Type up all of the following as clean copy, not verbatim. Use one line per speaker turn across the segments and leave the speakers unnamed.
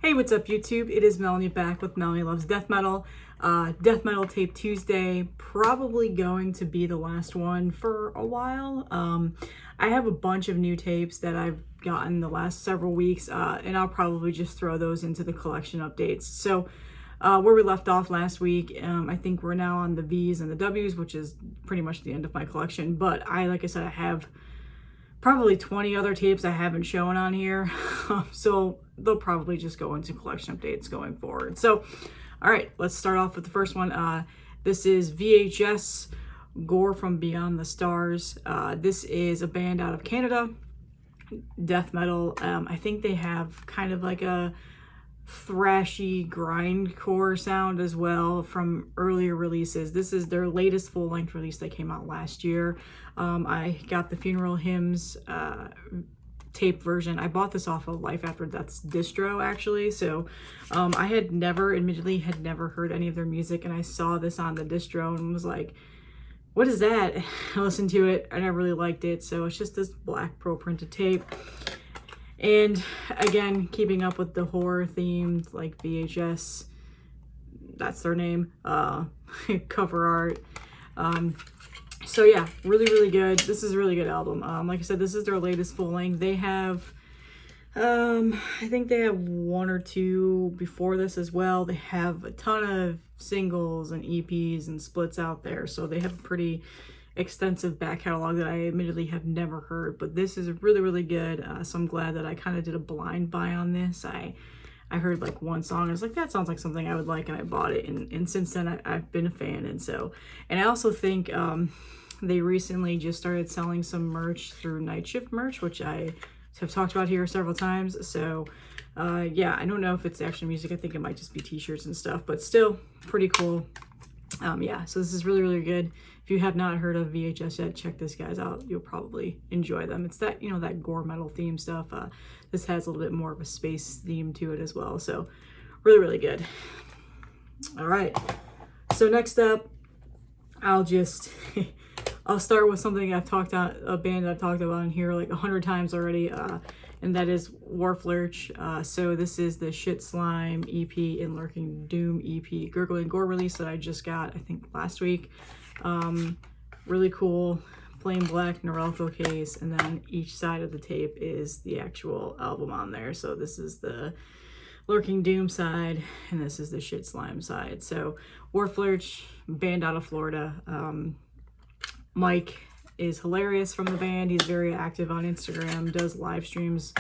Hey, what's up YouTube? It is Melanie back with Melanie Loves Death Metal. Death Metal Tape Tuesday, probably going to be the last one for a while. I have a bunch of new tapes that I've gotten the last several weeks, and I'll probably just throw those into the collection updates. So where we left off last week, I think we're now on the V's and the W's, which is pretty much the end of my collection. But like I said, I have probably 20 other tapes I haven't shown on here. So they'll probably just go into collection updates going forward. So, all right, let's start off with the first one. This is VHS Gore from Beyond the Stars. This is a band out of Canada, death metal. I think they have kind of like a thrashy grindcore sound as well from earlier releases. This is their latest full-length release that came out last year. I got the Funeral Hymns tape version. I bought this off of Life After Death's distro actually, so I had never heard any of their music, and I saw this on the distro and was like, what is that? I listened to it and I really liked it. So it's just this black pro printed tape. And again, keeping up with the horror themed, like VHS, that's their name, cover art. So yeah, really good. This is a really good album. Like I said, this is their latest full length. They have, I think they have one or two before this as well. They have a ton of singles and EPs and splits out there. So they have a pretty extensive back catalog that I admittedly have never heard, but this is really good. So I'm glad that I kind of did a blind buy on this. I heard like one song and I was like, that sounds like something I would like, and I bought it, and since then I've been a fan. And I also think they recently just started selling some merch through Night Shift Merch, which I have talked about here several times. So yeah, I don't know if it's actually music. I think it might just be t-shirts and stuff, but still pretty cool. Yeah, so this is really good. If you have not heard of VHS yet, check this guys out. You'll probably enjoy them. It's that, that gore metal theme stuff. This has a little bit more of a space theme to it as well. So really good. All right. So next up, I'll start with something a band I've talked about in here like 100 times already. And that is Warflurch. So this is the Shitslime EP and Lurking Doom EP Gurgling Gore release that I just got, I think, last week. Really cool, plain black Norelco case, and then each side of the tape is the actual album on there. So this is the Lurking Doom side, and this is the Shitslime side. So Warflurch, band out of Florida. Mike is hilarious from the band. He's very active on Instagram, does live streams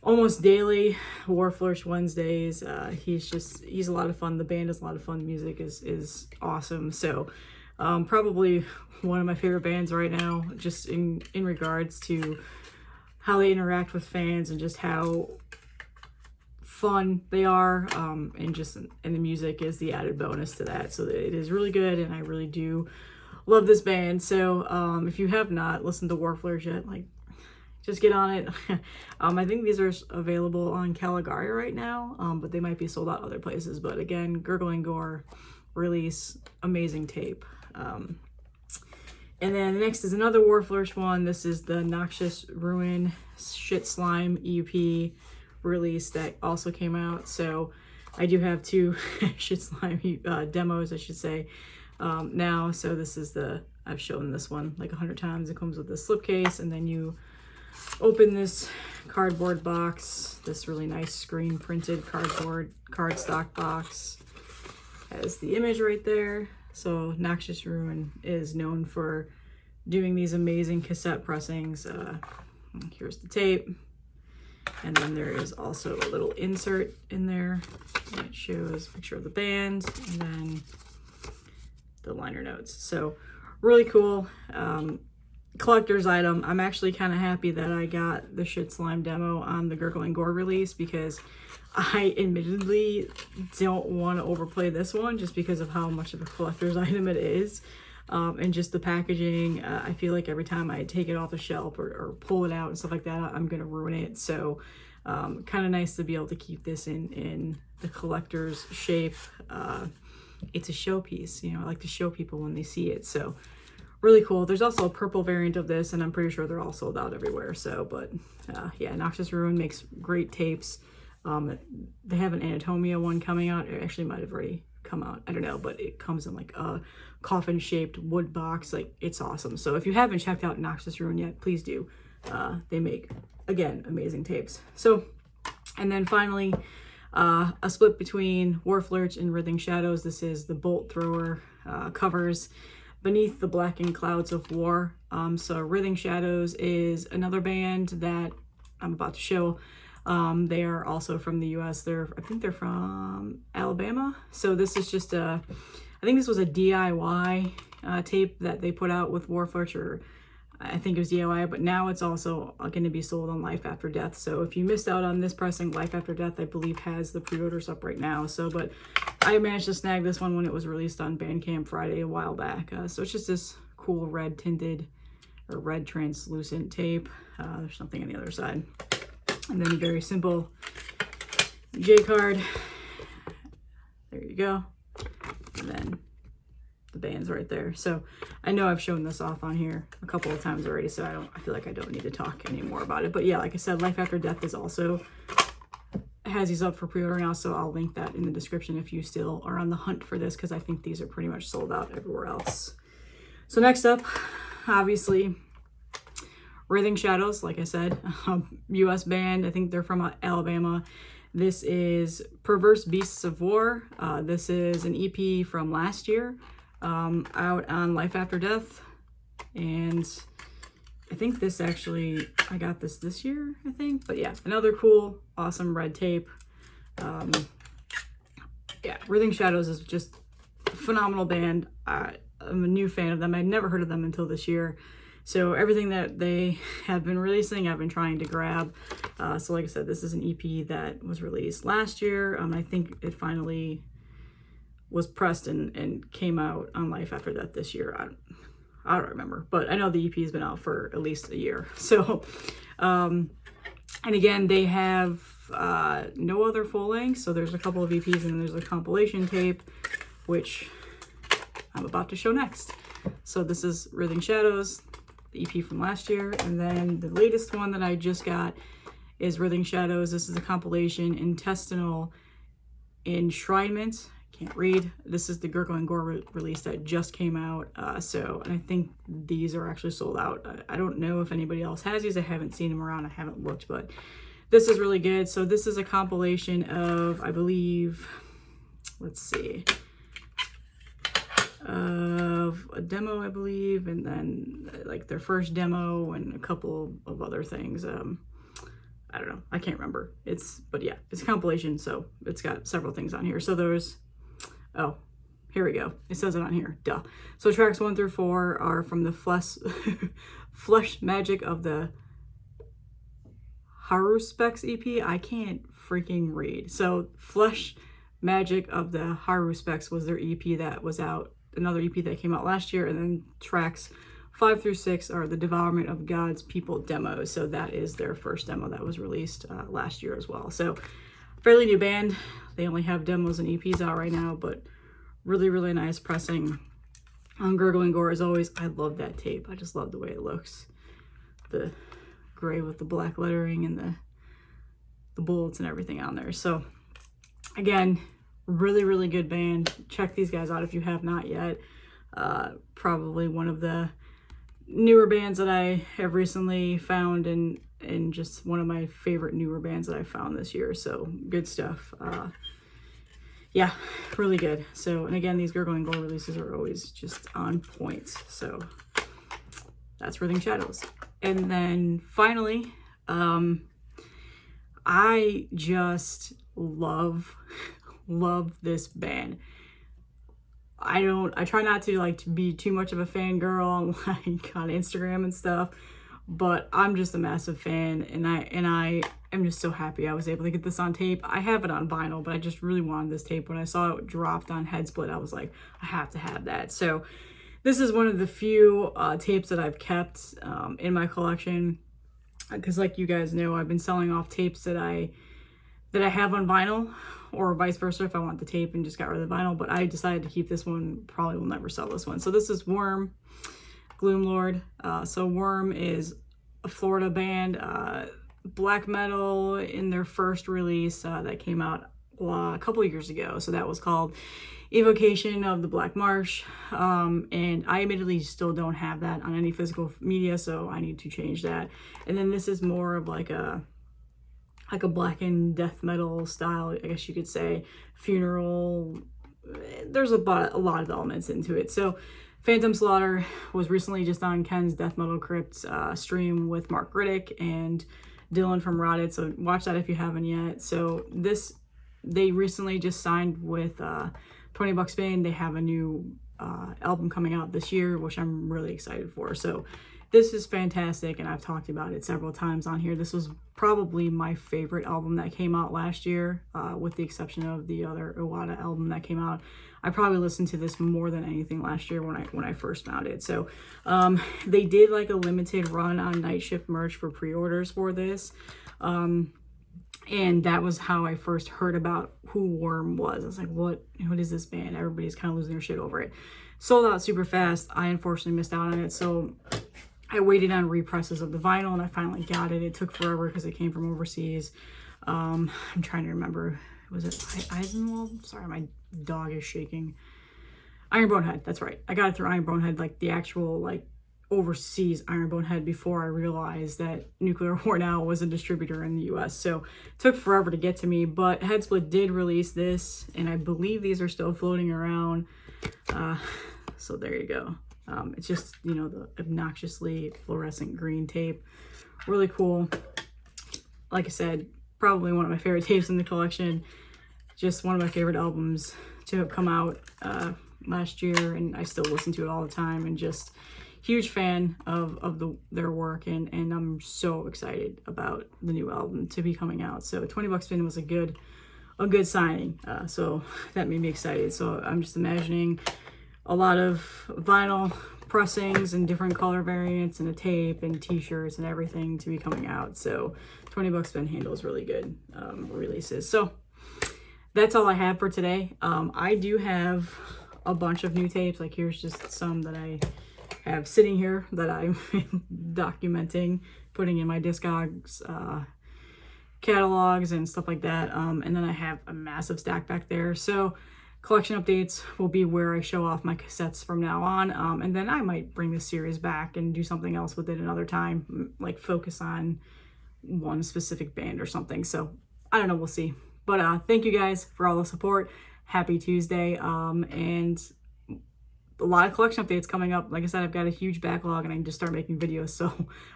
almost daily. Warflurch Wednesdays. He's a lot of fun. The band is a lot of fun. The music is awesome. So probably one of my favorite bands right now, just in regards to how they interact with fans and just how fun they are, and the music is the added bonus to that. So it is really good, and I really do love this band. So if you have not listened to Warflers yet, like, just get on it. I think these are available on Caligari right now, but they might be sold out other places. But again, Gurgling Gore release, amazing tape. And then the next is another Warflurch one. This is the Noxious Ruin Shitslime EP release that also came out. So I do have two Shitslime demos, I should say, now. So this is I've shown this one like 100 times. It comes with this slipcase, and then you open this cardboard box, this really nice screen printed cardstock box. Has the image right there. So Noxious Ruin is known for doing these amazing cassette pressings. Here's the tape. And then there is also a little insert in there that shows a picture of the band, and then the liner notes. So really cool. Collector's item. I'm actually kind of happy that I got the Shitslime demo on the Gurgling Gore release, because I admittedly don't want to overplay this one just because of how much of a collector's item it is. And just the packaging, I feel like every time I take it off the shelf or pull it out and stuff like that, I'm going to ruin it. So kind of nice to be able to keep this in the collector's shape. It's a showpiece, I like to show people when they see it. So really cool. There's also a purple variant of this, and I'm pretty sure they're all sold out everywhere. So, but yeah, Noxious Ruin makes great tapes. They have an Anatomia one coming out. It actually might have already come out. I don't know, but it comes in like a coffin-shaped wood box. Like, it's awesome. So if you haven't checked out Noxious Ruin yet, please do. They make, again, amazing tapes. So, and then finally, a split between Wharflurch and Writhing Shadows. This is the Bolt Thrower covers Beneath the Blackened Clouds of War. So Writhing Shadows is another band that I'm about to show. They are also from the US. I think they're from Alabama. So this is just I think this was a DIY tape that they put out with Warflurch, or I think it was DIY, but now it's also going to be sold on Life After Death. So if you missed out on this pressing, Life After Death, I believe, has the pre-orders up right now. So, but I managed to snag this one when it was released on Bandcamp Friday a while back. So it's just this cool red tinted or red translucent tape. There's something on the other side. And then a very simple J card. There you go. And then the band's right there. So I know I've shown this off on here a couple of times already, so I feel like I don't need to talk anymore about it. But yeah, like I said, Life After Death is also has these up for pre-order now, so I'll link that in the description if you still are on the hunt for this, because I think these are pretty much sold out everywhere else. So next up, obviously, Writhing Shadows, like I said, US band. I think they're from Alabama. This is Perverse Beasts of War. This is an EP from last year, out on Life After Death. And I think this actually, I got this year, I think. But yeah, another cool, awesome red tape. Yeah, Writhing Shadows is just a phenomenal band. I'm a new fan of them. I'd never heard of them until this year. So everything that they have been releasing, I've been trying to grab. So like I said, this is an EP that was released last year. I think it finally was pressed and came out on Life After Death this year. I don't remember, but I know the EP has been out for at least a year. So, and again, they have no other full length. So there's a couple of EPs and then there's a compilation tape, which I'm about to show next. So this is Writhing Shadows, the EP from last year, and then the latest one that I just got is Writhing Shadows. This is a compilation, Intestinal, Enshrinement. Can't read. This is the Gurgling Gore release that just came out. And I think these are actually sold out. I don't know if anybody else has these. I haven't seen them around. I haven't looked, but this is really good. So this is a compilation of, I believe, let's see, of a demo, I believe, and then like their first demo and a couple of other things. I don't know, I can't remember. But yeah, it's a compilation, so it's got several things on here. So there's, oh, here we go. It says it on here, duh. So tracks 1 through 4 are from the Flesh Magic of the Haruspex EP. I can't freaking read. So Flesh Magic of the Haruspex was their EP that was out, another EP that came out last year, and then tracks 5 through 6 are the Devourment of God's People demos. So that is their first demo that was released last year as well. So fairly new band. They only have demos and EPs out right now, but really, really nice pressing on Gurgling Gore as always. I love that tape. I just love the way it looks. The gray with the black lettering and the bullets and everything on there. So again, really, really good band. Check these guys out if you have not yet. Probably one of the newer bands that I have recently found, and just one of my favorite newer bands that I found this year. So good stuff. Yeah, really good. So, and again, these Gurgling Gore releases are always just on point. So that's Writhing Shadows. And then finally, I just love this band. I try not to be too much of a fangirl on Instagram and stuff, but I'm just a massive fan, and I am just so happy I was able to get this on tape. I have it on vinyl, but I just really wanted this tape. When I saw it dropped on Headsplit, I was like, I have to have that. So this is one of the few tapes that I've kept in my collection, because like you guys know, I've been selling off tapes that I have on vinyl, or vice versa if I want the tape and just got rid of the vinyl. But I decided to keep this one. Probably will never sell this one. So this is Gloomlord. So Worm is a Florida band. black metal in their first release that came out a couple of years ago. So that was called Evocation of the Black Marsh, and I admittedly still don't have that on any physical media, so I need to change that. And then this is more of like a Blackened death metal style, I guess you could say, funeral. There's a lot of elements into it. So Phantom Slaughter was recently just on Ken's Death Metal Crypt stream with Mark Riddick and Dylan from Rotted, so watch that if you haven't yet. So they recently just signed with 20 Bucks Bane. They have a new album coming out this year, which I'm really excited for. So this is fantastic, and I've talked about it several times on here. This was probably my favorite album that came out last year, with the exception of the other Iwata album that came out. I probably listened to this more than anything last year when I first found it. So they did like a limited run on Night Shift merch for pre-orders for this. And that was how I first heard about who Worm was. I was like, what is this band? Everybody's kind of losing their shit over it. Sold out super fast. I unfortunately missed out on it. So I waited on represses of the vinyl, and I finally got it. It took forever because it came from overseas. I'm trying to remember. Was it Eisenwald? Sorry, my dog is shaking. Iron Bonehead, that's right. I got it through Iron Bonehead, like the actual like overseas Iron Bonehead, before I realized that Nuclear War Now was a distributor in the US. So it took forever to get to me, but Headsplit did release this, and I believe these are still floating around. So there you go. It's just, you know, the obnoxiously fluorescent green tape. Really cool. Like I said, probably one of my favorite tapes in the collection. Just one of my favorite albums to have come out last year, and I still listen to it all the time, and just huge fan of their work, and I'm so excited about the new album to be coming out. So 20 Bucks Spin was a good signing, so that made me excited. So I'm just imagining a lot of vinyl pressings and different color variants and a tape and t-shirts and everything to be coming out. So 20 Bucks Spin handles really good releases. So that's all I have for today. I do have a bunch of new tapes. Like, here's just some that I have sitting here that I'm documenting, putting in my Discogs catalogs and stuff like that. And then I have a massive stack back there. So collection updates will be where I show off my cassettes from now on. And then I might bring this series back and do something else with it another time, like focus on one specific band or something. So I don't know, we'll see. But thank you guys for all the support. Happy Tuesday. And a lot of collection updates coming up. Like I said, I've got a huge backlog, and I can just start making videos so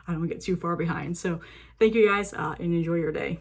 I don't get too far behind. So thank you guys, and enjoy your day.